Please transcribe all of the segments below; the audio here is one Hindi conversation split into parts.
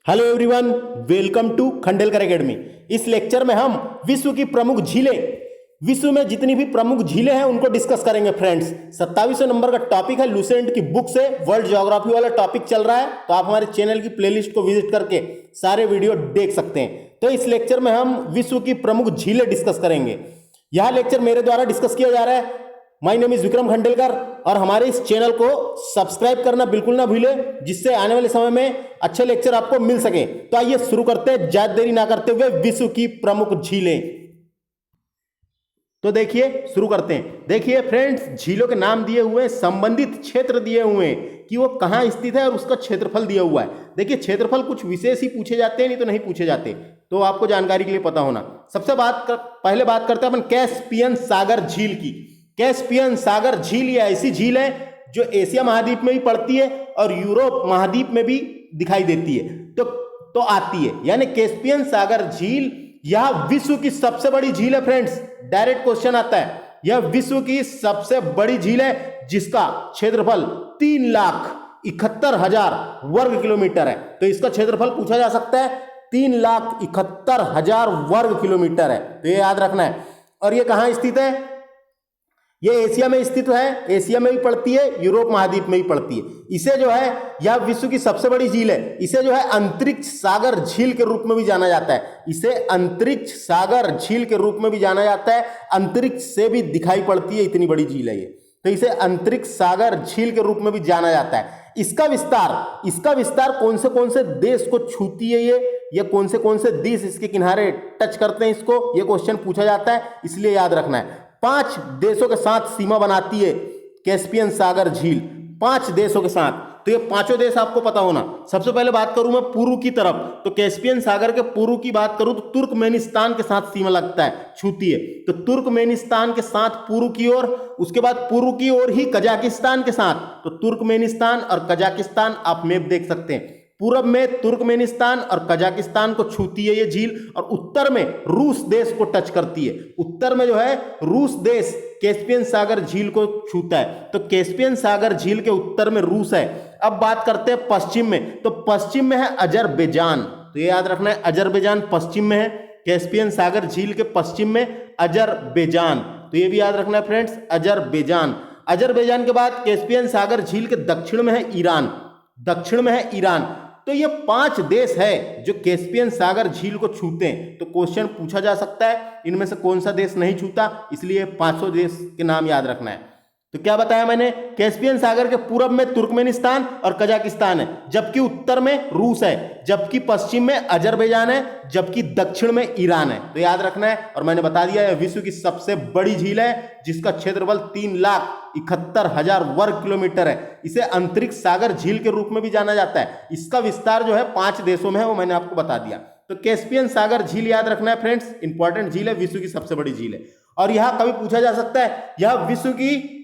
Hello everyone, welcome to Khandelkar academy. इस लेक्चर में हम विश्व की प्रमुख झीलें, विश्व में जितनी भी प्रमुख झीलें हैं उनको डिस्कस करेंगे। फ्रेंड्स, 27वें नंबर का टॉपिक है, लूसेंट की बुक से वर्ल्ड ज्योग्राफी वाला टॉपिक चल रहा है, तो आप हमारे चैनल की प्लेलिस्ट को विजिट करके सारे वीडियो देख सकते हैं। तो इस लेक्चर में हम विश्व की प्रमुख झीलें डिस्कस करेंगे। यह लेक्चर मेरे द्वारा डिस्कस किया जा रहा है। My name is Vikram Khandelkar और हमारे इस चैनल को सब्सक्राइब करना बिल्कुल ना भूलें, जिससे आने वाले समय में अच्छे लेक्चर आपको मिल सके। तो आइए शुरू करते हैं, ज्यादा देरी ना करते हुए, विश्व की प्रमुख झीलें। तो देखिए, शुरू करते हैं। देखिए फ्रेंड्स, झीलों के नाम दिए हुए हैं, संबंधित क्षेत्र दिए हुए हैं कि वो कहां स्थित है और उसका क्षेत्रफल दिया हुआ है। देखिए, क्षेत्रफल कुछ विशेष ही पूछे जाते हैं, नहीं तो नहीं पूछे जाते, तो आपको जानकारी के लिए पता होना। पहले बात करते हैं अपन कैस्पियन सागर झील की। कैस्पियन सागर झील यह ऐसी झील है जो एशिया महाद्वीप में भी पड़ती है और यूरोप महाद्वीप में भी दिखाई देती है, तो आती है। यानी कैस्पियन सागर झील यह विश्व की सबसे बड़ी झील है। फ्रेंड्स, डायरेक्ट क्वेश्चन आता है, यह विश्व की सबसे बड़ी झील है जिसका क्षेत्रफल 3,71,000 वर्ग किलोमीटर है। तो इसका क्षेत्रफल पूछा जा सकता है, 3,71,000 वर्ग किलोमीटर है, तो ये याद रखना है। और ये कहां स्थित है? ये एशिया में स्थित है, एशिया में भी पड़ती है, यूरोप महाद्वीप में भी पड़ती है। इसे जो है, यह विश्व की सबसे बड़ी झील है। इसे जो है अंतरिक्ष सागर झील के रूप में भी जाना जाता है। इसे अंतरिक्ष सागर झील के रूप में भी जाना जाता है। अंतरिक्ष से भी दिखाई पड़ती है, इतनी बड़ी झील है ये, तो इसे अंतरिक्ष सागर झील के रूप में भी जाना जाता है। इसका विस्तार कौन से देश को छूती है ये कौन से देश इसके किनारे टच करते हैं, इसको ये क्वेश्चन पूछा जाता है, इसलिए याद रखना है। 5 देशों के साथ सीमा बनाती है कैस्पियन सागर झील, 5 देशों के साथ। तो ये पांचों देश आपको पता होना। सबसे पहले बात करूं मैं पूर्व की तरफ, तो कैस्पियन सागर के पूर्व की बात करूं तो तुर्कमेनिस्तान के साथ सीमा लगता है, छूती है। तो तुर्कमेनिस्तान के साथ पूर्व की ओर, उसके बाद पूर्व की ओर ही कजाकिस्तान के साथ। तो तुर्कमेनिस्तान और कजाकिस्तान आप मैप देख सकते हैं। पूरब में तुर्कमेनिस्तान और कजाकिस्तान को छूती है ये झील, और उत्तर में रूस देश को टच करती है। उत्तर में जो है रूस देश कैस्पियन सागर झील को छूता है, तो कैस्पियन सागर झील के उत्तर में रूस है। अब बात करते हैं पश्चिम में, तो पश्चिम में है अजरबैजान, तो ये याद रखना है, अजरबैजान पश्चिम में है। कैस्पियन सागर झील के पश्चिम में अजरबैजान, तो ये भी याद रखना है फ्रेंड्स, अजरबैजान। अजरबैजान के बाद कैस्पियन सागर झील के दक्षिण में है ईरान, तो ये 5 देश है जो कैस्पियन सागर झील को छूते हैं। तो क्वेश्चन पूछा जा सकता है इनमें से कौन सा देश नहीं छूता, इसलिए 500 देश के नाम याद रखना है। तो क्या बताया मैंने, कैस्पियन सागर के पूरब में तुर्कमेनिस्तान और कजाकिस्तान है, जबकि उत्तर में रूस है, जबकि पश्चिम में अजरबैजान है, जबकि दक्षिण में ईरान है। तो याद रखना है। और मैंने बता दिया, यह विश्व की सबसे बड़ी झील है जिसका क्षेत्रफल 3,71,000 वर्ग किलोमीटर है। इसे अंतरिक्ष सागर झील के रूप में भी जाना जाता है। इसका विस्तार जो है 5 देशों में है, वो मैंने आपको बता दिया। तो कैस्पियन सागर झील याद रखना है फ्रेंड्स, इंपॉर्टेंट झील है, विश्व की सबसे बड़ी झील है। और यह कभी पूछा जा सकता है, यह विश्व की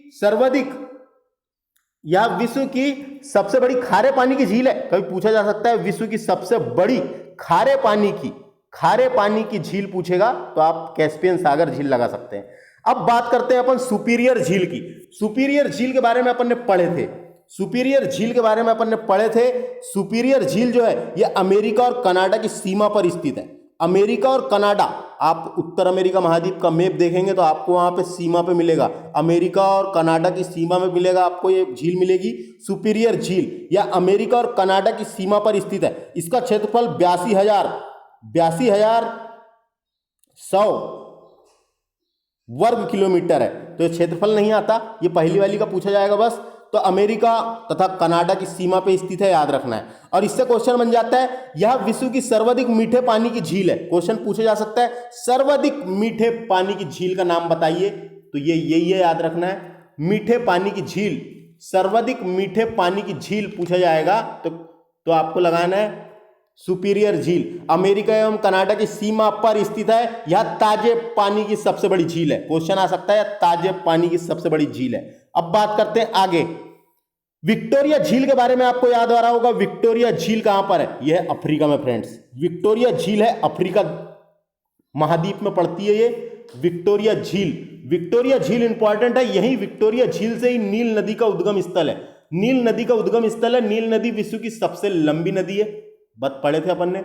सबसे बड़ी खारे पानी की झील है, कभी पूछा जा सकता है विश्व की सबसे बड़ी खारे पानी की झील पूछेगा तो आप कैस्पियन सागर झील लगा सकते हैं। अब बात करते हैं अपन सुपीरियर झील की। सुपीरियर झील के बारे में अपन ने पढ़े थे। सुपीरियर झील जो है यह अमेरिका और कनाडा की सीमा पर स्थित है। अमेरिका और कनाडा, आप उत्तर अमेरिका महाद्वीप का मैप देखेंगे तो आपको वहां पे सीमा पे मिलेगा, अमेरिका और कनाडा की सीमा में मिलेगा, आपको ये झील मिलेगी सुपीरियर झील। या अमेरिका और कनाडा की सीमा पर स्थित है। इसका क्षेत्रफल 82,100 वर्ग किलोमीटर है। तो ये क्षेत्रफल नहीं आता, ये पहली वाली का पूछा जाएगा बस। तो अमेरिका तथा कनाडा की सीमा पे स्थित है, याद रखना है। और इससे क्वेश्चन बन जाता है, यह विश्व की सर्वाधिक मीठे पानी की झील है। क्वेश्चन पूछा जा सकता है, सर्वाधिक मीठे पानी की झील का नाम बताइए, तो ये यही है, याद रखना है, मीठे पानी की झील। सर्वाधिक मीठे पानी की झील पूछा जाएगा तो आपको लगाना है सुपीरियर झील। अमेरिका एवं कनाडा की सीमा पर स्थित है। यह ताजे पानी की सबसे बड़ी झील है। क्वेश्चन आ सकता है, ताजे पानी की सबसे बड़ी झील है। अब बात करते हैं आगे, विक्टोरिया झील के बारे में आपको याद आ रहा होगा। विक्टोरिया झील कहां पर है? यह है अफ्रीका में फ्रेंड्स। विक्टोरिया झील है अफ्रीका महाद्वीप में पड़ती है ये विक्टोरिया झील इंपॉर्टेंट है। यही विक्टोरिया झील से ही नील नदी का उद्गम स्थल है। नील नदी विश्व की सबसे लंबी नदी है। बात पढ़े थे अपन ने।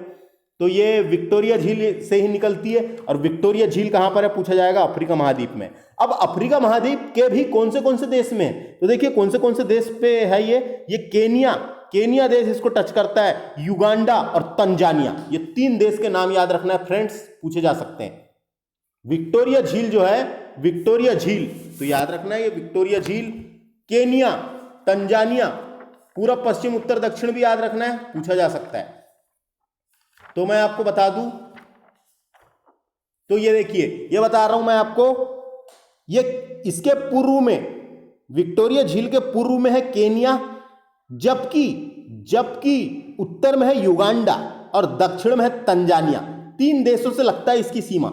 तो ये विक्टोरिया झील से ही निकलती है, और विक्टोरिया झील कहां पर है पूछा जाएगा, अफ्रीका महाद्वीप में। अब अफ्रीका महाद्वीप के भी कौन से देश में है, तो देखिए कौन से देश पे है ये केनिया देश इसको टच करता है, युगांडा और तंजानिया, ये 3 देश के नाम याद रखना है फ्रेंड्स, पूछे जा सकते हैं। विक्टोरिया झील जो है, विक्टोरिया झील तो याद रखना है, ये विक्टोरिया झील, केनिया, तंजानिया, पूर्व पश्चिम उत्तर दक्षिण भी याद रखना है, पूछा जा सकता है। तो मैं आपको बता दूं, तो ये देखिए, ये बता रहा हूं मैं आपको, ये इसके पूर्व में, विक्टोरिया झील के पूर्व में है केनिया, जबकि उत्तर में है युगांडा और दक्षिण में है तंजानिया। 3 देशों से लगता है इसकी सीमा,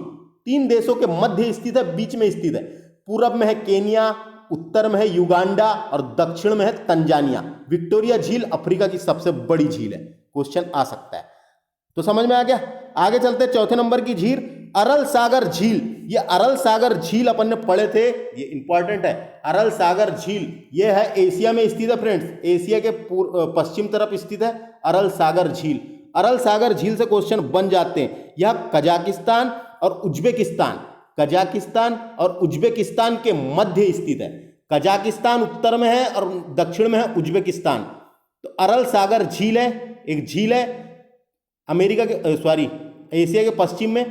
3 देशों के मध्य स्थित है, बीच में स्थित है। पूरब में है केनिया, उत्तर में है युगांडा और दक्षिण में है तंजानिया। विक्टोरिया झील अफ्रीका की सबसे बड़ी झील है, क्वेश्चन आ सकता है। तो समझ में आ गया। आगे चलते चौथे नंबर की झील, अरल सागर झील। ये अरल सागर झील अपन ने पढ़े थे, ये इंपॉर्टेंट है। अरल सागर झील ये है एशिया में स्थित है फ्रेंड्स, एशिया के पश्चिम तरफ स्थित है अरल सागर झील। अरल सागर झील से क्वेश्चन बन जाते हैं। यह कजाकिस्तान और उज्बेकिस्तान के मध्य स्थित है। कजाकिस्तान उत्तर में है और दक्षिण में है उज्बेकिस्तान। तो अरल सागर झील है, एक झील है एशिया के पश्चिम में,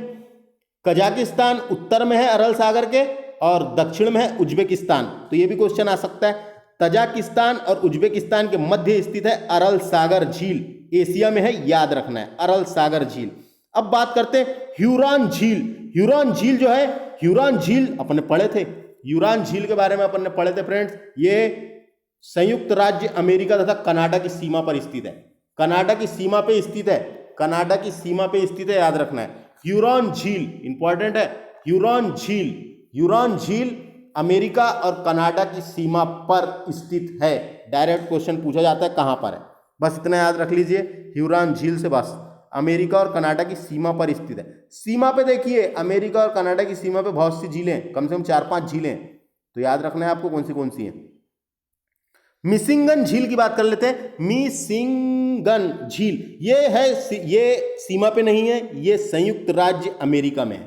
कजाकिस्तान उत्तर में है अरल सागर के और दक्षिण में है उज्बेकिस्तान। तो ये भी क्वेश्चन आ सकता है। तजाकिस्तान और उज्बेकिस्तान के मध्य स्थित है अरल सागर झील, एशिया में है, याद रखना है अरल सागर झील। अब बात करते हैं ह्यूरॉन झील। ह्यूरॉन झील जो है, ह्यूरॉन झील अपन ने पढ़े थे, ह्यूरॉन झील के बारे में अपन ने पढ़े थे फ्रेंड्स। ये संयुक्त राज्य अमेरिका तथा कनाडा की सीमा पर स्थित है, कनाडा की सीमा पे स्थित है, कनाडा की सीमा पे स्थित है, याद रखना है। ह्यूरॉन झील इंपॉर्टेंट है, ह्यूरॉन झील अमेरिका और कनाडा की सीमा पर स्थित है। डायरेक्ट क्वेश्चन पूछा जाता है कहां पर है, बस इतना याद रख लीजिए। ह्यूरॉन झील से बस अमेरिका और कनाडा की सीमा पर स्थित है। सीमा पे देखिए, अमेरिका और कनाडा की सीमा पे बहुत सी झीलें, कम से कम 4-5 झीलें, तो याद रखना है आपको कौन सी हैं। मिशिगन झील की बात कर लेते हैं। मिशिगन झील ये सीमा पे नहीं है, ये संयुक्त राज्य अमेरिका में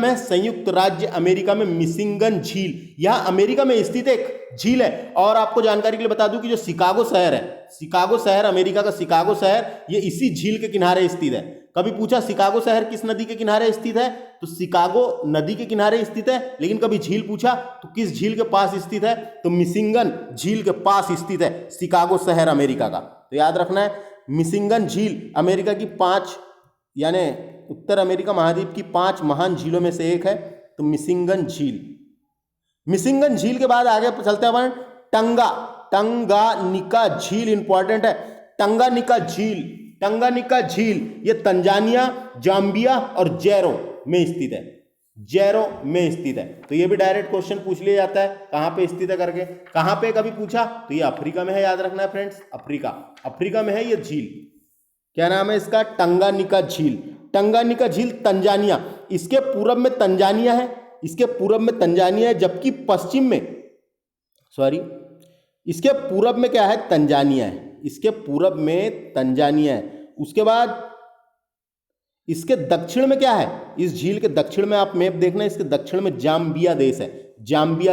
है, संयुक्त राज्य अमेरिका में मिशिगन झील, यह अमेरिका में स्थित एक झील है। और आपको जानकारी के लिए बता दूं कि जो शिकागो शहर है, शिकागो शहर, अमेरिका का शिकागो शहर, ये इसी झील के किनारे स्थित है। कभी पूछा शिकागो शहर किस नदी के किनारे स्थित है, तो शिकागो नदी के किनारे स्थित है। लेकिन कभी झील पूछा तो किस झील के पास स्थित है, तो मिशिगन झील के पास स्थित है शिकागो शहर अमेरिका का। तो याद रखना है, मिशिगन झील अमेरिका की 5 यानी उत्तर अमेरिका महाद्वीप की 5 महान झीलों में से एक है। तो मिशिगन झील के बाद आगे चलते हैं टंगानिका झील, इंपॉर्टेंट है। टंगानिका झील ये तंजानिया, जाम्बिया और जैरो में स्थित है। तो ये भी डायरेक्ट क्वेश्चन पूछ लिया जाता है, कहां पे स्थित है करके। कहां पे कभी पूछा तो ये अफ्रीका में है, याद रखना है फ्रेंड्स, अफ्रीका में है ये झील। क्या नाम है इसका, टंगानिका झील तंजानिया, इसके पूरब में तंजानिया है, जबकि पश्चिम में इसके पूरब में क्या है, तंजानिया है, उसके बाद इसके दक्षिण में क्या है, इस झील के दक्षिण में आप मैप देखना, इसके दक्षिण में जाम्बिया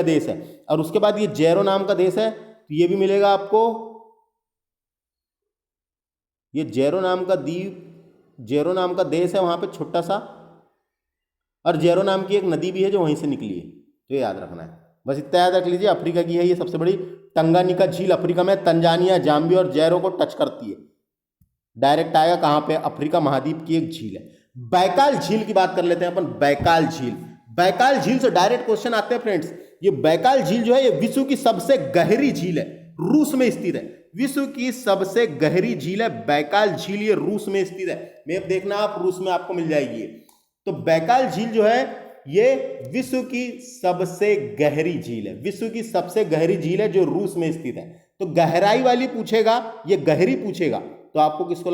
देश है, और उसके बाद ये जैरो नाम का देश है, तो ये भी मिलेगा आपको, ये जैरो नाम का देश है, वहां पे छोटा सा, और जैरो नाम की एक नदी भी है जो वहीं से निकली है, तो याद रखना है, बस इतना याद रख लीजिए। अफ्रीका की है ये सबसे बड़ी टंगानिका झील, अफ्रीका में तंजानिया, जाम्बिया और जैरो को टच करती है। डायरेक्ट आएगा कहां पे, अफ्रीका महाद्वीप की एक झील है। बैकाल झील की बात कर लेते हैं अपन। बैकाल झील से डायरेक्ट क्वेश्चन आते हैं फ्रेंड्स। ये बैकाल झील जो है, ये विश्व की सबसे गहरी झील है, रूस में स्थित है। विश्व की सबसे गहरी झील है बैकाल झील, ये रूस में स्थित है। मैप देखना आप, रूस में आपको मिल जाएगी। तो बैकाल झील जो है ये विश्व की सबसे गहरी झील है, जो रूस में स्थित है। तो गहराई वाली पूछेगा, ये गहरी पूछेगा, तो आपको किसको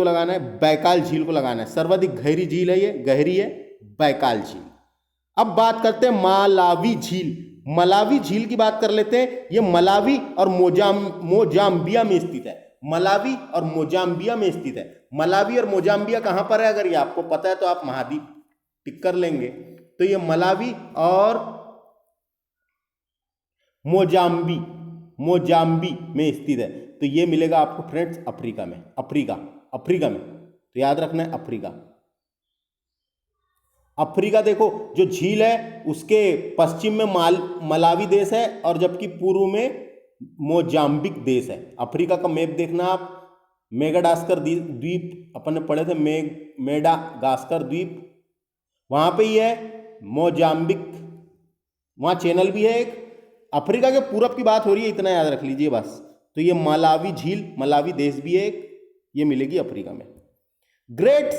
लगाना है, बैकाल झील को लगाना है। सर्वाधिक गहरी झील है, ये गहरी है बैकाल झील। अब बात करते हैं मलावी झील की बात कर लेते हैं। ये मलावी और मोजाम्बिया में स्थित है। मलावी और मोजाम्बिया में स्थित है। मलावी और मोजाम्बिया कहां पर है, अगर ये आपको पता है तो आप महाद्वीप टिक कर लेंगे। तो ये मलावी और मोजाम्बी में स्थित है। तो ये मिलेगा आपको फ्रेंड्स अफ्रीका में, अफ्रीका में। तो याद रखना है अफ्रीका। अफ्रीका देखो जो झील है उसके पश्चिम में मलावी देश है और जबकि पूर्व में मोजाम्बिक देश है। अफ्रीका का मैप देखना आप, मेडागास्कर द्वीप अपन ने पढ़े थे, मेडागास्कर द्वीप वहां पे ही है। मोजाम्बिक वहां चैनल भी है एक। अफ्रीका के पूरब की बात हो रही है, इतना याद रख लीजिए बस। तो ये मलावी झील, मलावी देश भी है एक, ये मिलेगी अफ्रीका में। ग्रेट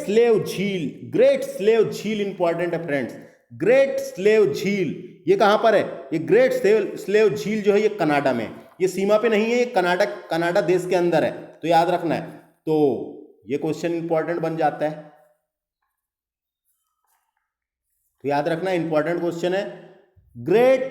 स्लेव झील इंपॉर्टेंट है फ्रेंड्स। ग्रेट स्लेव झील ये कहां पर है, ये ग्रेट स्लेव झील जो है ये कनाडा में, ये सीमा पे नहीं है, ये कनाडा देश के अंदर है। तो याद रखना है। तो ये क्वेश्चन इंपॉर्टेंट बन जाता है। तो याद रखना इंपॉर्टेंट क्वेश्चन है। ग्रेट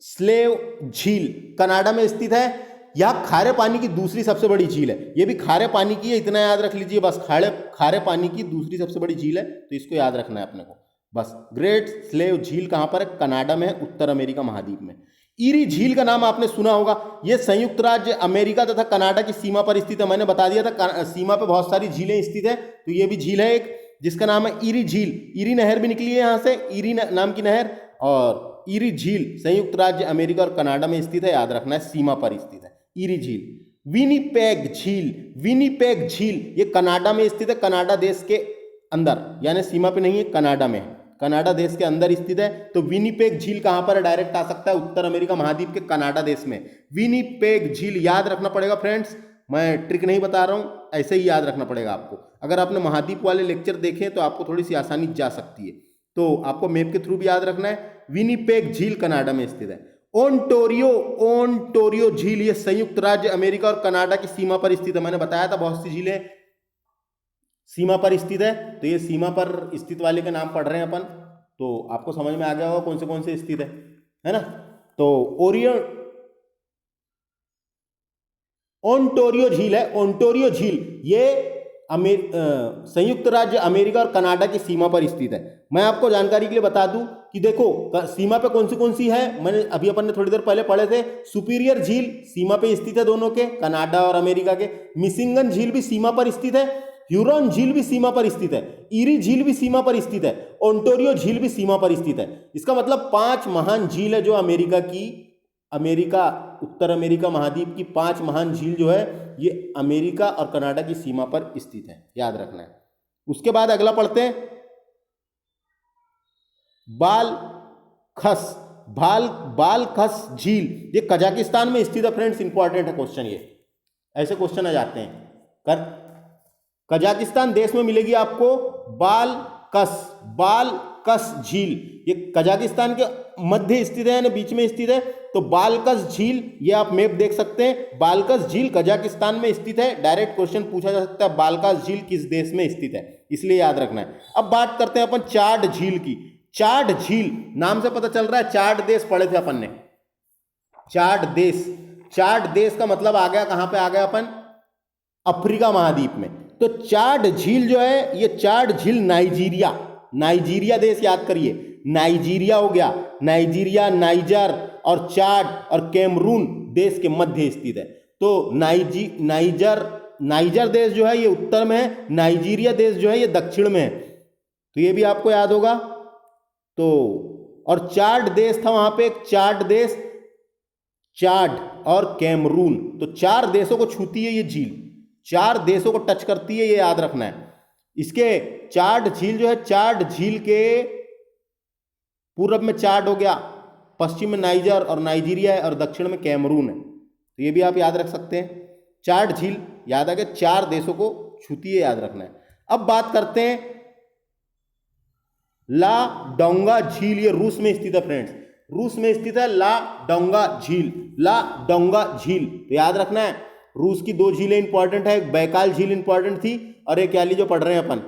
स्लेव झील कनाडा में स्थित है। यह खारे पानी की दूसरी सबसे बड़ी झील है। यह भी खारे पानी की है, इतना याद रख लीजिए बस। खारे पानी की दूसरी सबसे बड़ी झील है, तो इसको याद रखना है अपने को बस। ग्रेट स्लेव झील कहां पर है, कनाडा में है, उत्तर अमेरिका महाद्वीप में। ईरी झील का नाम आपने सुना होगा। यह संयुक्त राज्य अमेरिका तथा कनाडा की सीमा पर स्थित है। मैंने बता दिया था सीमा पर बहुत सारी झीलें स्थित है, तो यह भी झील है एक, जिसका नाम है ईरी झील। ईरी नहर भी निकली है यहां से, ईरी नाम की नहर। और ईरी झील संयुक्त राज्य अमेरिका और कनाडा में स्थित है, याद रखना है, सीमा पर स्थित है ईरी झील। विनीपेग झील ये कनाडा में स्थित है, कनाडा देश के अंदर, यानी सीमा पे नहीं है, कनाडा में है, कनाडा देश के अंदर स्थित है। तो विनीपेग झील कहां पर है, डायरेक्ट आ सकता है उत्तर अमेरिका महाद्वीप के कनाडा देश में। विनीपेग झील याद रखना पड़ेगा फ्रेंड्स, मैं ट्रिक नहीं बता रहा हूं, ऐसे ही याद रखना पड़ेगा आपको। अगर आपने महाद्वीप वाले लेक्चर देखे तो आपको थोड़ी सी आसानी जा सकती है, तो आपको मैप के थ्रू भी याद रखना है। विनीपेग झील कनाडा में स्थित है। ओंटोरियो झील ये संयुक्त राज्य अमेरिका और कनाडा की सीमा पर स्थित है। मैंने बताया था बहुत सी झीलें सीमा पर स्थित है, तो ये सीमा पर स्थित वाले के नाम पढ़ रहे हैं अपन, तो आपको समझ में आ गया होगा कौन से स्थित है ना। तो ओंटोरियो झील है। ओंटोरियो झील ये संयुक्त राज्य अमेरिका और कनाडा की सीमा पर स्थित है। मैं आपको जानकारी के लिए बता दूं कि देखो सीमा पे कौन सी है, मैंने अभी अपन ने थोड़ी देर पहले पढ़े थे। सुपीरियर झील सीमा पे स्थित है दोनों के, कनाडा और अमेरिका के। मिशिगन झील भी सीमा पर स्थित है। ह्यूरॉन झील भी सीमा पर स्थित है। ईरी झील भी सीमा पर स्थित है। ओंटोरियो झील भी सीमा पर स्थित है। इसका मतलब 5 महान झील है जो उत्तर अमेरिका महाद्वीप की 5 महान झील जो है ये अमेरिका और कनाडा की सीमा पर स्थित है, याद रखना है। उसके बाद अगला पढ़ते हैं, बालखस झील ये कजाकिस्तान में स्थित है फ्रेंड्स। इंपॉर्टेंट है क्वेश्चन, ये ऐसे क्वेश्चन आ जाते हैं। कजाकिस्तान देश में मिलेगी आपको बालकस झील, ये कजाकिस्तान के मध्य स्थित है, यानी बीच में स्थित है। तो बालकस झील ये आप मैप देख सकते हैं, बालकस झील कजाकिस्तान में स्थित है। डायरेक्ट क्वेश्चन पूछा जा सकता है बालकस झील किस देश में स्थित है, इसलिए याद रखना है। अब बात करते हैं अपन चाड झील की। चाड झील नाम से पता चल रहा है चाड देश पढ़े थे अपन ने। चाड देश का मतलब आ गया कहां पे आ गया अपन, अफ्रीका महाद्वीप में। तो चाड झील जो है ये चाड झील नाइजीरिया देश, याद करिए नाइजीरिया हो गया, नाइजीरिया, नाइजर और चाड और कैमरून देश के मध्य स्थित है। तो नाइजर देश जो है ये उत्तर में है, नाइजीरिया देश जो है ये दक्षिण में है, तो ये भी आपको याद होगा। तो और चाड देश था वहां पे, एक चाड देश, चाड और कैमरून, तो 4 देशों को छूती है ये झील, 4 देशों को टच करती है, ये याद रखना है। इसके चाड झील जो है, चाड झील के पूर्व में चाड हो गया, पश्चिम में नाइजर और नाइजीरिया है, और दक्षिण में कैमरून है, तो ये भी आप याद रख सकते हैं। चाड झील याद आ गया, 4 देशों को छूती है, याद रखना है। अब बात करते हैं ला डोंगा झील, ये रूस में स्थित है फ्रेंड्स, रूस में स्थित है ला डोंगा झील, तो याद रखना है। रूस की 2 झीलें इंपॉर्टेंट है, एक बैकाल झील इंपॉर्टेंट थी और एक याली जो पढ़ रहे हैं अपन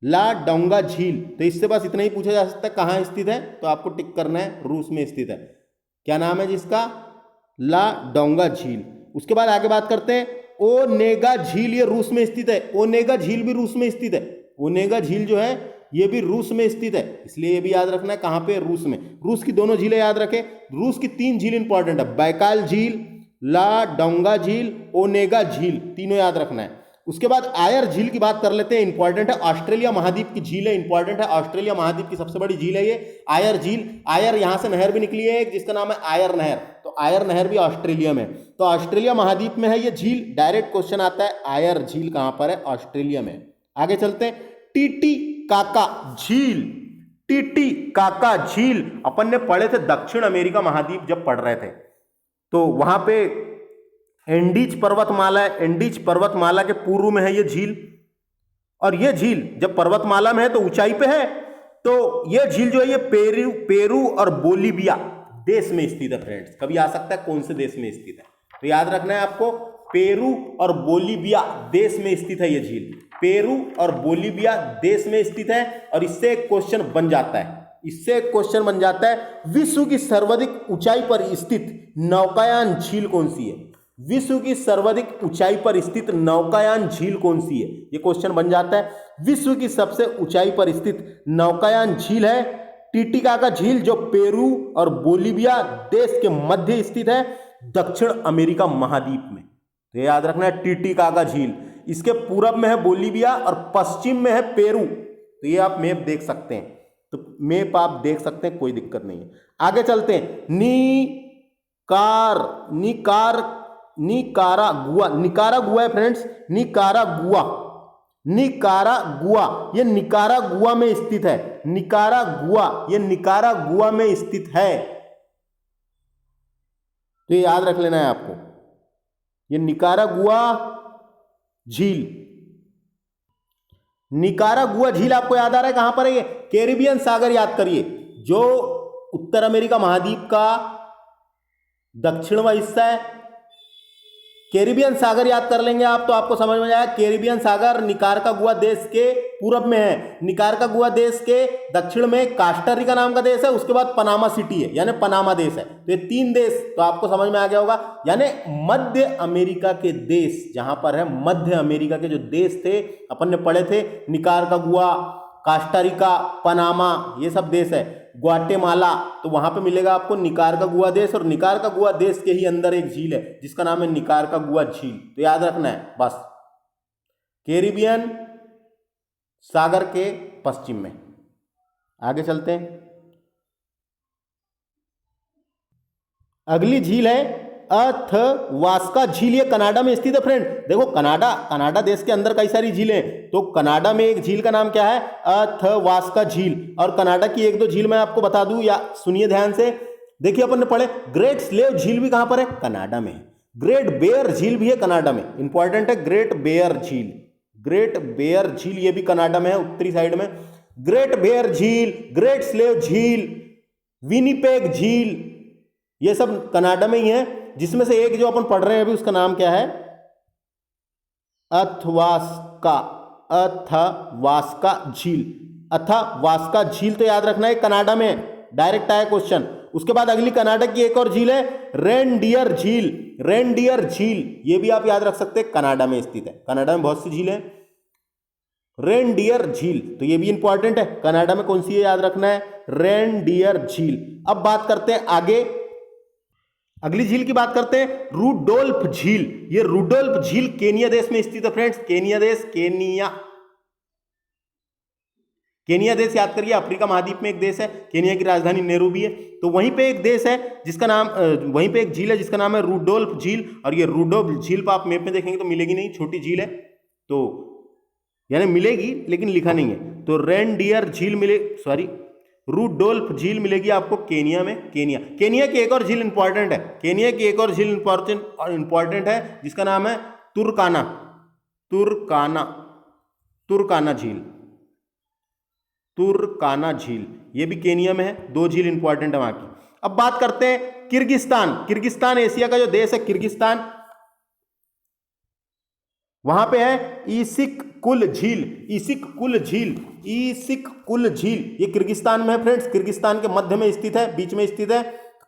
ला डोंगा झील। तो इससे बस इतना ही पूछा जा सकता है कहां स्थित है, तो आपको टिक करना है रूस में स्थित है। क्या नाम है जिसका, लाडोंगा झील। उसके बाद आगे बात करते हैं ओनेगा झील, ये रूस में स्थित है। ओनेगा झील भी रूस में स्थित है। ओनेगा झील जो है ये भी रूस में स्थित है, इसलिए ये भी याद रखना है कहाँ पे, रूस में। रूस की दोनों झीलें याद रखें। रूस की 3 झील इंपॉर्टेंट है, बैकाल झील, लाडोंगा झील, ओनेगा झील, तीनों याद रखना है। उसके बाद आयर झील की बात कर लेते हैं, इंपॉर्टेंट है, ऑस्ट्रेलिया महाद्वीप की झील है, इंपॉर्टेंट है, ऑस्ट्रेलिया महाद्वीप की सबसे बड़ी झील है ये आयर झील। आयर यहां से नहर भी निकली है एक जिसका नाम है आयर नहर, तो आयर नहर भी ऑस्ट्रेलिया में, तो ऑस्ट्रेलिया महाद्वीप में है ये झील। डायरेक्ट क्वेश्चन आता है आयर झील कहां पर है, ऑस्ट्रेलिया में। आगे चलते हैं टीटीकाका झील। टीटीकाका झील अपन ने पढ़े थे दक्षिण अमेरिका महाद्वीप जब पढ़ रहे थे, तो वहां पे एंडीज पर्वतमाला है, एंडीज पर्वतमाला के पूर्व में है ये झील। और ये झील जब पर्वतमाला में है तो ऊंचाई पे है, तो ये झील जो है ये पेरू और बोलीविया देश में स्थित है फ्रेंड्स। कभी आ सकता है कौन से देश में स्थित है, तो याद रखना है आपको, पेरू और बोलीविया देश में स्थित है ये झील। पेरू और बोलीविया देश में स्थित है। और इससे एक क्वेश्चन बन जाता है, इससे एक क्वेश्चन बन जाता है, विश्व की सर्वाधिक ऊंचाई पर स्थित नौकायान झील कौन सी है? विश्व की सर्वाधिक ऊंचाई पर स्थित नौकायान झील कौन सी है? ये क्वेश्चन बन जाता है। विश्व की सबसे ऊंचाई पर स्थित नौकायान झील है टीटीकाका झील, जो पेरू और बोलीविया देश के मध्य स्थित है, दक्षिण अमेरिका महाद्वीप में। तो याद रखना है टीटीकाका झील, इसके पूरब में है बोलीविया और पश्चिम में है पेरू। तो ये आप मैप देख सकते हैं, तो मैप आप देख सकते हैं, कोई दिक्कत नहीं है। आगे चलते हैं निकारागुआ है फ्रेंड्स, निकारागुआ ये निकारागुआ में स्थित है। निकारागुआ ये निकारागुआ में स्थित है, तो ये याद रख लेना है आपको, ये निकारागुआ झील। निकारागुआ झील आपको याद आ रहा है कहां पर है? ये कैरिबियन सागर याद करिए, जो उत्तर अमेरिका महाद्वीप का दक्षिणवा हिस्सा है। कैरिबियन सागर याद कर लेंगे आप तो आपको समझ में आएगा। कैरिबियन सागर निकारागुआ देश के पूरब में है, निकारागुआ देश के दक्षिण में कास्टारिका नाम का देश है, उसके बाद पनामा सिटी है, यानी पनामा देश है। तो ये 3 देश तो आपको समझ में आ गया होगा, यानी मध्य अमेरिका के देश जहां पर है, मध्य अमेरिका के जो देश थे अपन ने पढ़े थे, निकारागुआ, कास्टारिका, पनामा, ये सब देश है। ग्वाटेमाला, तो वहां पे मिलेगा आपको निकारागुआ देश, और निकारागुआ देश के ही अंदर एक झील है जिसका नाम है निकारागुआ झील। तो याद रखना है बस, कैरिबियन सागर के पश्चिम में। आगे चलते हैं, अगली झील है अथवास्का झील, ये कनाडा में स्थित है फ्रेंड। देखो कनाडा देश के अंदर कई सारी झीलें, तो कनाडा में एक झील का नाम क्या है? अथवास्का झील। और कनाडा की 1-2 झील मैं आपको बता दूं, या सुनिए ध्यान से, देखिए अपन ने पढ़े ग्रेट स्लेव झील भी कहां पर है? कनाडा में। ग्रेट बेयर झील भी है कनाडा में, इंपॉर्टेंट है, ग्रेट बेयर झील। ग्रेट बेयर झील ये भी कनाडा में है, उत्तरी साइड में। ग्रेट बेयर झील, ग्रेट स्लेव झील, विनिपेग झील, ये सब कनाडा में ही है। जिसमें से एक जो अपन पढ़ रहे हैं अभी उसका नाम क्या है? अथवास्का झील। अथवास्का झील तो याद रखना है, कनाडा में, डायरेक्ट आया क्वेश्चन। उसके बाद अगली कनाडा की एक और झील है रेनडियर झील। रेनडियर झील ये भी आप याद रख सकते हैं, कनाडा में स्थित है। कनाडा में बहुत सी झील है। रेनडियर झील तो ये भी इंपॉर्टेंट है, कनाडा में कौन सी है याद रखना है, रेनडियर झील। अब बात करते हैं आगे, अगली झील की बात करते हैं रूडोल्फ झील। ये रूडोल्फ झील केनिया देश में स्थित है फ्रेंड्स। केनिया देश याद करिए, अफ्रीका महाद्वीप में एक देश है, केनिया की राजधानी नैरोबी है। तो वहीं पे एक देश है जिसका नाम, वहीं पे एक झील है जिसका नाम है रूडोल्फ झील। और ये रूडोल्फ झील पर आप मैप में देखेंगे तो मिलेगी नहीं, छोटी झील है, तो यानी मिलेगी लेकिन लिखा नहीं है। तो रेनडियर झील रूडोल्फ झील मिलेगी आपको केनिया में। केनिया की एक और झील इंपॉर्टेंट है, केनिया की एक और झील इंपॉर्टेंट है जिसका नाम है तुर्काना झील। ये भी केनिया में है, 2 झील इंपॉर्टेंट है वहां की। अब बात करते हैं किर्गिस्तान एशिया का जो देश है किर्गिस्तान, वहां पे है ईसिक कुल झील। ये किर्गिस्तान में है फ्रेंड्स, किर्गिस्तान के मध्य में स्थित है, बीच में स्थित है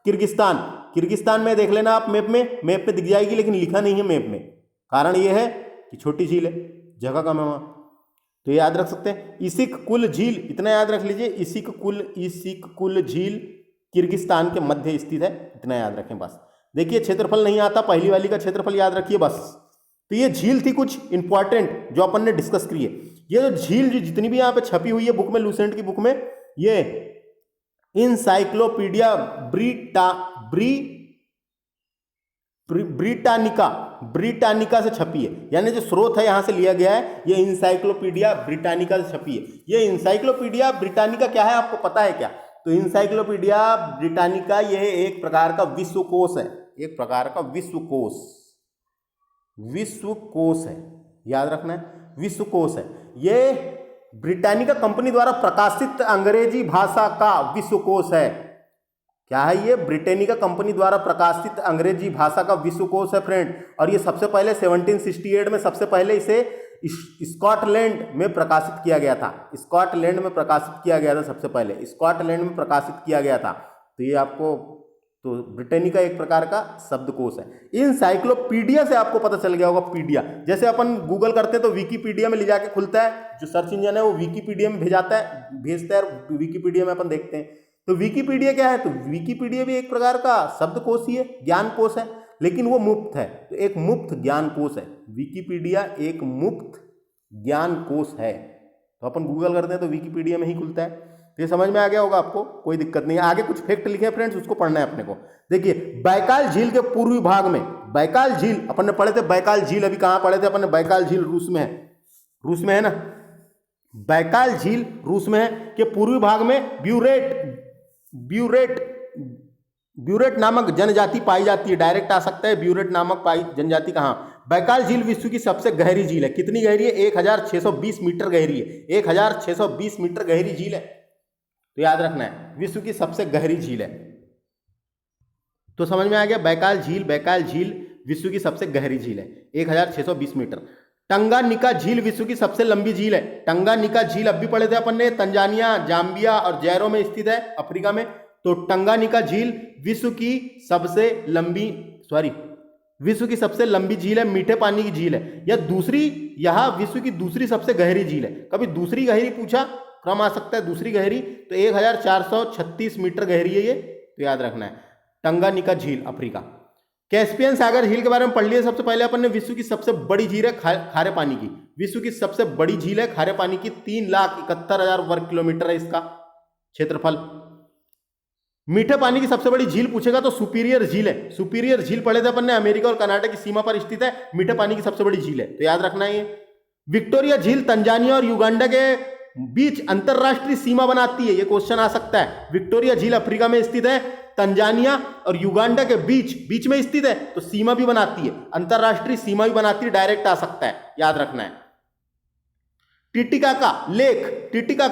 किर्गिस्तान। किर्गिस्तान में देख लेना आप मैप में दिख जाएगी, लेकिन लिखा नहीं है मैप में। कारण ये है कि छोटी झील है, जगह कम है वहाँ, तो ये याद रख सकते हैं। इसिक कुल झील, इतना याद रख लीजिए, इसिक कुल झील किर्गिस्तान के मध्य स्थित है, इतना याद रखें बस। देखिए क्षेत्रफल नहीं आता, पहली वाली का क्षेत्रफल याद रखिए बस। तो ये झील थी कुछ इंपॉर्टेंट जो अपन ने डिस्कस की है। ये जो झील जो जितनी भी यहाँ पे छपी हुई है बुक में, लूसेंट की बुक में, ये इनसाइक्लोपीडिया ब्रिटानिका से छपी है, यानी जो स्रोत है यहां से लिया गया है, ये इनसाइक्लोपीडिया ब्रिटानिका से छपी है। ये इनसाइक्लोपीडिया ब्रिटानिका क्या है आपको पता है क्या? तो इनसाइक्लोपीडिया ब्रिटानिका ये एक प्रकार का विश्वकोश है, एक प्रकार का विश्वकोश है, याद रखना है, विश्वकोश है। ये ब्रिटानिका कंपनी द्वारा प्रकाशित अंग्रेजी भाषा का विश्वकोश है। क्या है ये? ब्रिटानिका कंपनी द्वारा प्रकाशित अंग्रेजी भाषा का विश्वकोश है फ्रेंड। और ये सबसे पहले 1768 में सबसे पहले इसे स्कॉटलैंड में प्रकाशित किया गया था, स्कॉटलैंड में प्रकाशित किया गया था, सबसे पहले स्कॉटलैंड में प्रकाशित किया गया था। तो ये आपको, तो ब्रिटानिका एक प्रकार का शब्दकोश है। इनसाइक्लोपीडिया से आपको पता चल गया होगा, पीडिया जैसे अपन गूगल करते हैं तो विकीपीडिया में ले जाके खुलता है, जो सर्च इंजन है वो विकीपीडिया में भेजता है, विकीपीडिया में अपन देखते हैं। तो विकीपीडिया क्या है? तो विकीपीडिया भी एक प्रकार का शब्दकोश ही है, ज्ञानकोश है, लेकिन वो मुफ्त है, तो एक मुफ्त ज्ञानकोश है। विकीपीडिया एक मुफ्त ज्ञानकोश है, तो अपन गूगल करते हैं तो विकीपीडिया में ही खुलता है। तो ये समझ में आ गया होगा आपको, कोई दिक्कत नहीं है। आगे कुछ फैक्ट लिखे फ्रेंड्स, उसको पढ़ना है अपने को। देखिए बैकाल झील के पूर्वी भाग में, बैकाल झील अपन ने पढ़े थे, बैकाल झील अभी कहाँ पढ़े थे अपन ने? बैकाल झील रूस में है, रूस में है ना, बैकाल झील रूस में है कि पूर्वी भाग में ब्यूरेट नामक जनजाति पाई जाती है। डायरेक्ट आ सकता है, ब्यूरेट नामक जनजाति कहाँ? बैकाल झील विश्व की सबसे गहरी झील है। कितनी गहरी है? 1620 मीटर गहरी है, 1620 मीटर गहरी झील है, तो याद रखना है विश्व की सबसे गहरी झील है। तो समझ में आ गया, बैकाल झील विश्व की सबसे गहरी झील है, 1620 मीटर। टंगानिका झील विश्व की सबसे लंबी झील है। टंगानिका झील अब भी पढ़े थे अपन ने, तंजानिया, जाम्बिया और जैरो में स्थित है, अफ्रीका में। तो टंगानिका झील विश्व की सबसे लंबी झील है, मीठे पानी की झील है। यह विश्व की दूसरी सबसे गहरी झील है। कभी दूसरी गहरी पूछा, क्रम आ सकता है दूसरी गहरी, तो 1436 मीटर गहरी है ये, तो याद रखना है। टंगानिका झील अफ्रीका। कैस्पियन सागर झील के बारे में पढ़ लिया सबसे पहले अपन ने। विश्व की सबसे बड़ी झील है खारे पानी की, विश्व की सबसे बड़ी झील है खारे पानी की, 3,71,000 वर्ग किलोमीटर है इसका क्षेत्रफल। मीठे पानी की सबसे बड़ी झील पूछेगा तो सुपीरियर झील है, सुपीरियर झील पढ़े थे अपन ने, अमेरिका और कनाडा की सीमा पर स्थित है, मीठे पानी की सबसे बड़ी झील है, तो याद रखना है ये। विक्टोरिया झील तंजानिया और युगांडा के बीच अंतरराष्ट्रीय सीमा बनाती है, ये क्वेश्चन आ सकता है। विक्टोरिया झील अफ्रीका में स्थित है, तंजानिया और युगांडा के बीच में स्थित है, तो सीमा भी बनाती है, अंतरराष्ट्रीय सीमा भी बनाती है, डायरेक्ट आ सकता है, याद रखना है। टिटिकाका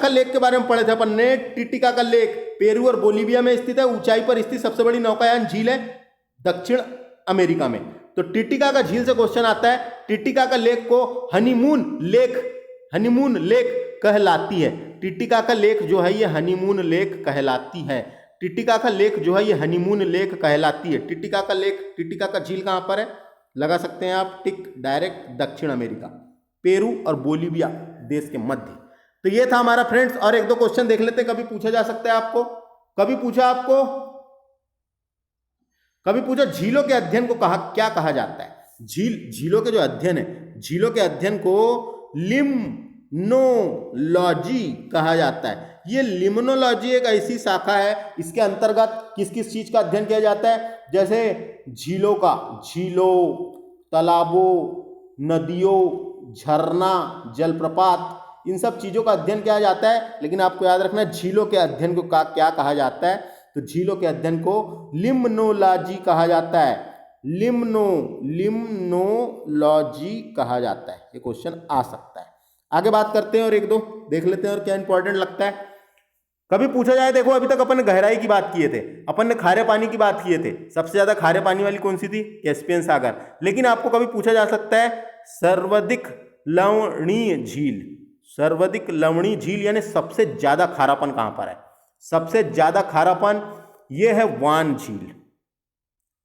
लेक के बारे में पढ़े थे अपन ने। टिटिकाका लेक पेरू और बोलीविया में स्थित है, ऊंचाई पर स्थित सबसे बड़ी नौकायान झील है दक्षिण अमेरिका में। तो टिटिकाका झील से क्वेश्चन आता है। टिटिकाका लेक को हनीमून लेक कहलाती है। टिटिकाका लेक जो है ये हनीमून लेक कहलाती है। टिटिकाका लेक जो है ये हनीमून लेक कहलाती है। टिटिकाका झील कहां पर है? लगा सकते हैं आप टिक, डायरेक्ट दक्षिण अमेरिका, पेरू और बोलीविया देश के मध्य। तो ये था हमारा फ्रेंड्स, और एक दो क्वेश्चन देख लेते हैं, कभी पूछा जा सकता है आपको। कभी पूछा झीलों के अध्ययन को क्या कहा जाता है? झीलों के जो अध्ययन है, झीलों के अध्ययन को लिम्नोलॉजी कहा जाता है। ये लिम्नोलॉजी एक ऐसी शाखा है, इसके अंतर्गत किस किस चीज का अध्ययन किया जाता है? जैसे झीलों, तालाबों, नदियों, झरना, जलप्रपात, इन सब चीजों का अध्ययन किया जाता है। लेकिन आपको याद रखना है झीलों के अध्ययन को क्या कहा जाता है? तो झीलों के अध्ययन को लिम्नोलॉजी कहा जाता है। लिम्नोलॉजी कहा जाता है, ये क्वेश्चन आ सकता है। आगे बात करते हैं और एक दो देख लेते हैं और क्या इंपॉर्टेंट लगता है। कभी पूछा जाए, देखो अभी तक अपन ने गहराई की बात किए थे, अपन ने खारे पानी की बात किए थे, सबसे ज्यादा खारे पानी वाली कौन सी थी? कैस्पियन सागर। लेकिन आपको कभी पूछा जा सकता है सर्वाधिक लवणीय झील यानी सबसे ज्यादा खारापन कहां पर है? सबसे ज्यादा खारापन ये है वान झील।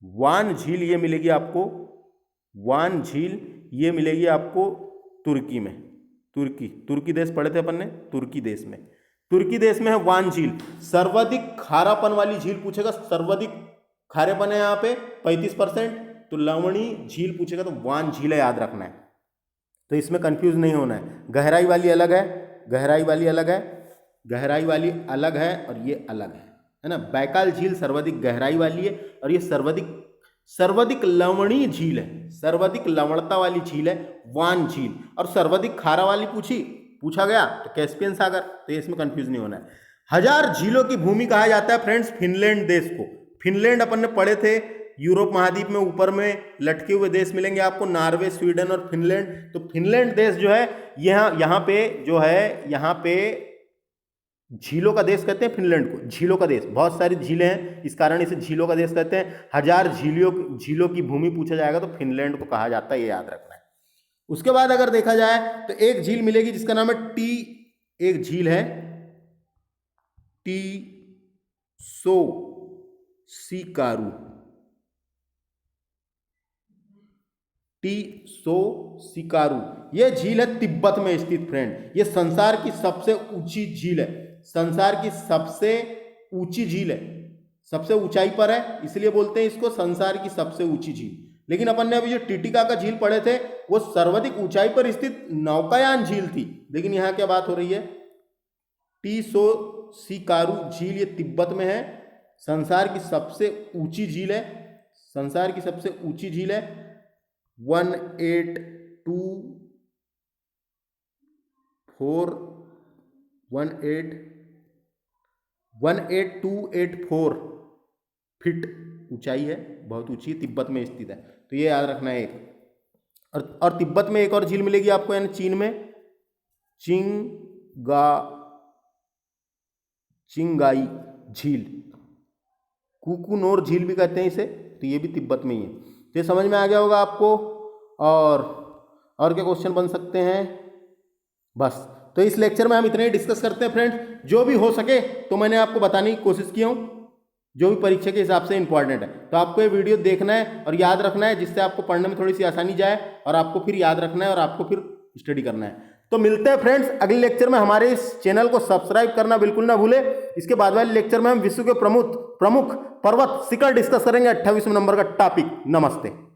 वान झील ये मिलेगी आपको, वान झील ये मिलेगी आपको तुर्की में। तुर्की देश पढ़े थे अपन ने, तुर्की देश में, तुर्की देश में है वान झील। सर्वाधिक खारापन वाली झील पूछेगा, सर्वाधिक खारेपन है यहाँ पे 35%, तो लवणी झील पूछेगा तो वान झील है, याद रखना है। तो इसमें कंफ्यूज नहीं होना है। गहराई वाली अलग है, गहराई वाली अलग है, गहराई वाली अलग है और ये अलग है ना। बैकाल झील सर्वाधिक गहराई वाली है और ये सर्वाधिक लवणीय झील है, सर्वाधिक लवणता वाली झील है वान झील। और सर्वाधिक खारा वाली पूछा गया तो कैस्पियन सागर, तो इसमें कंफ्यूज नहीं होना है। 1000 झीलों की भूमि कहा जाता है फ्रेंड्स फिनलैंड देश को। फिनलैंड अपन ने पढ़े थे, यूरोप महाद्वीप में ऊपर में लटके हुए देश मिलेंगे आपको, नॉर्वे, स्वीडन और फिनलैंड। तो फिनलैंड देश जो है यहाँ पे जो है, यहाँ पे झीलों का देश कहते हैं फिनलैंड को, झीलों का देश। बहुत सारी झीलें हैं, इस कारण इसे झीलों का देश कहते हैं। 1000 झीलों की भूमि पूछा जाएगा तो फिनलैंड को कहा जाता है, ये याद रखना है। उसके बाद अगर देखा जाए तो एक झील मिलेगी जिसका नाम है एक झील है टीसो सिकारु, टीसो सिकारु। यह झील है तिब्बत में स्थित फ्रेंड। यह संसार की सबसे ऊंची झील है, संसार की सबसे ऊंची झील है, सबसे ऊंचाई पर है, इसलिए बोलते हैं इसको संसार की सबसे ऊंची झील। लेकिन अपन ने अभी जो टिटिकाका झील पढ़े थे वो सर्वाधिक ऊंचाई पर स्थित नौकायान झील थी, लेकिन यहाँ क्या बात हो रही है, टीसो सिकारु झील ये तिब्बत में है, संसार की सबसे 1824 झील है, संसार की सबसे ऊंची झील है 18284 फीट ऊंचाई है, बहुत ऊंची है, तिब्बत में स्थित है, तो ये याद रखना है एक। और तिब्बत में एक और झील मिलेगी आपको, यानी चीन में चिंगाई झील, कुकुनोर झील भी कहते हैं इसे, तो ये भी तिब्बत में ही है। तो ये समझ में आ गया होगा आपको। और क्या क्वेश्चन बन सकते हैं, बस। तो इस लेक्चर में हम इतने ही डिस्कस करते हैं फ्रेंड्स, जो भी हो सके तो मैंने आपको बताने की कोशिश की हूँ, जो भी परीक्षा के हिसाब से इंपॉर्टेंट है। तो आपको ये वीडियो देखना है और याद रखना है, जिससे आपको पढ़ने में थोड़ी सी आसानी जाए और आपको फिर याद रखना है और आपको फिर स्टडी करना है। तो मिलते हैं फ्रेंड्स अगले लेक्चर में। हमारे इस चैनल को सब्सक्राइब करना बिल्कुल ना भूले। इसके बाद वाले लेक्चर में हम विश्व के प्रमुख पर्वत शिखर डिस्कस करेंगे, 28वें नंबर का टॉपिक। नमस्ते।